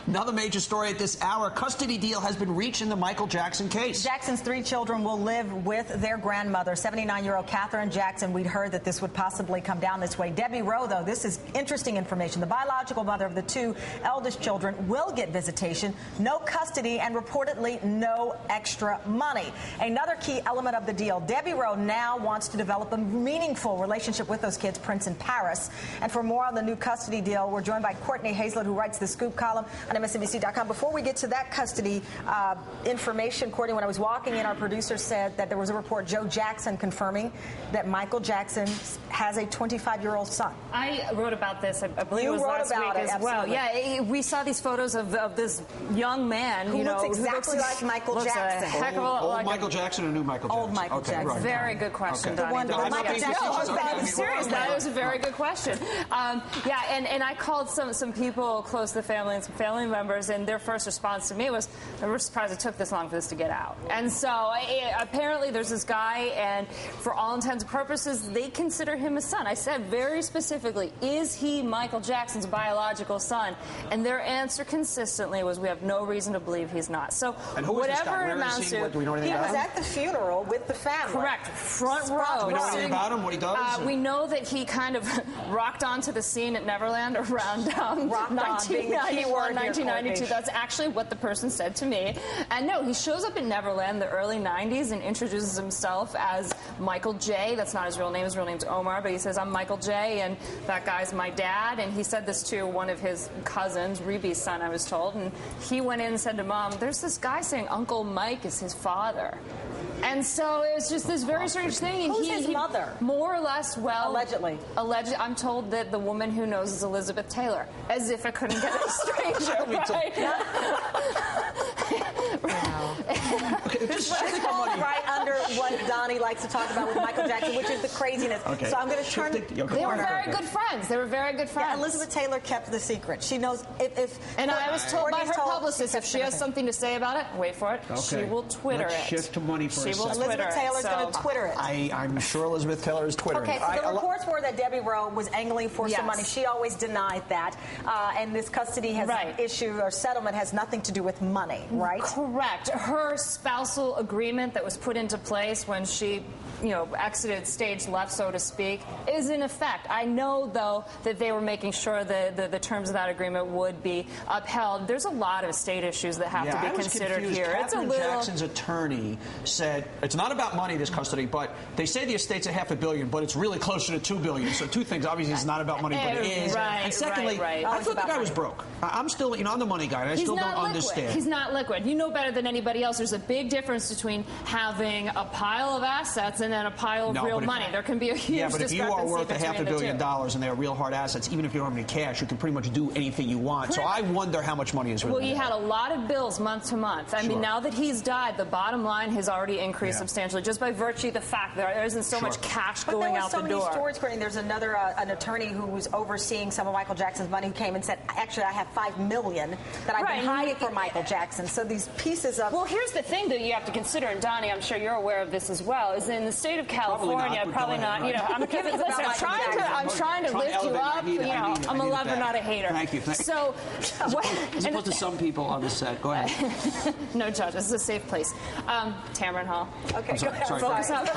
Another major story at this hour. Custody deal has been reached in the Michael Jackson case. Jackson's 3 children will live with their grandmother, 79-year-old Katherine Jackson. We'd heard that this would possibly come down this way. Debbie Rowe, though, this is interesting information. The biological mother of the 2 eldest children will get visitation, no custody, and reportedly no extra money. Another key element of the deal, Debbie Rowe now wants to develop a meaningful relationship with those kids, Prince and Paris. And for more on the new custody deal, we're joined by Courtney Hazlett, who writes the Scoop column on MSNBC.com. Before we get to that custody information, Courtney, when I was walking in, our producer said that there was a report, Joe Jackson, confirming that Michael Jackson has a 25-year-old son. I wrote about this, I believe it was last week as well. Yeah, we saw these photos of this young man, who looks exactly like Michael Jackson. Old Michael Jackson or new Michael Jackson? Old Michael Jackson. Right. Very good question, Donnie. Michael Jackson. Seriously, that was a very good question. Yeah, and I called some people close to the family and some family members, and their first response to me was, they were surprised it took this long for this to get out. And so apparently there's this guy, and for all intents and purposes, they consider him a son. I said very specifically, is he Michael Jackson's biological son? And their answer consistently was, we have no reason to believe he's not. So and who whatever is this guy? Where amounts is he? to, Do we know anything about him? He was at the funeral with the family. Correct. Front row. Do we know anything about him? What he does? We know that he kind of rocked onto the scene at Neverland around 1991, 1992. That's actually what the person said to me. And no, he shows up in Neverland the early 90s and introduces himself as Michael J. That's not his real name. His real name's Omar, but he says, I'm Michael J. and that guy's my dad. And he said this to one of his cousins, Reeby's son, I was told. And he went in and said to Mom, there's this guy saying Uncle Mike is his father. And so it was just this very strange thing. And Who's his mother? More or less, well... Allegedly. I'm told that the woman who knows is Elizabeth Taylor. As if it couldn't get any stranger, right? Wow. This falls right under what Donnie likes to talk about with Michael Jackson, which is the craziness. Okay. So I'm going to turn... They were very good friends. They were very good friends. Yeah, Elizabeth Taylor kept the secret. She knows if and I was told by her publicist, if she has something to say about it, wait for it, she will Twitter Let's shift to money for a second. Elizabeth Taylor's going to Twitter it. I'm sure Elizabeth Taylor is Twittering. Okay, so the reports were that Debbie Rowe was angling for some money. She always denied that. And this custody has issue or settlement has nothing to do with money, right? Correct. Her spousal agreement that was put into place when she, exited stage left, so to speak, is in effect. I know, though, that they were making sure the terms of that agreement would be upheld. There's a lot of estate issues that have to be considered here. Katherine Jackson's attorney said it's not about money, this custody, but they say the estate's a $500 million, but it's really closer to $2 billion. So two things. Obviously, it's not about money, but it is. And secondly, I thought the guy was broke. I'm still, I'm the money guy, and I still don't understand. He's not liquid. You know better than anybody else. There's a big difference between having a pile of assets and then a pile of real money. There can be a huge discrepancy. Yeah, but if you are worth $500 million and they are real hard assets, even if you don't have any cash, you can pretty much do anything you want. So I wonder how much money is really. Well, he had a lot of bills month to month. I mean, now that he's died, the bottom line has already increased substantially just by virtue of the fact that there isn't so much cash going out the door. But there were so many stories, Courtney. There's another an attorney who was overseeing some of Michael Jackson's money who came and said, actually, I have $5 million that I've been hiding for Michael Jackson. So these pieces of... Well, here's the thing that you have to consider, and Donnie, I'm sure you're aware of this as well, is in the state of California, probably not. I'm trying to lift you up. I'm a lover, not a hater. Thank you. So, as opposed to some people on the set. Go ahead. No judge. This is a safe place. Tamron Hall. Okay, focus up.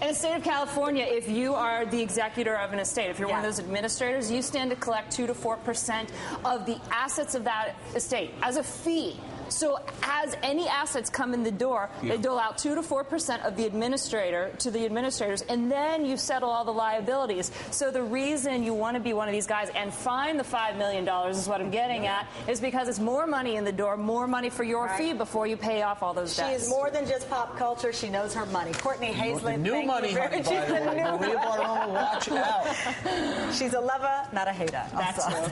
In the state of California, if you are the executor of an estate, if you're one of those administrators, you stand to collect 2 to 4% of the assets of that estate as a fee. So as any assets come in the door, they dole out 2 to 4% of the administrator to the administrators, and then you settle all the liabilities. So the reason you want to be one of these guys and find the $5 million is what I'm getting at, is because it's more money in the door, more money for your fee before you pay off all those debts. She is more than just pop culture. She knows her money. Courtney Hazlett, new money, honey, by the way. Maria Barone, watch out. She's a lover, not a hater. That's true.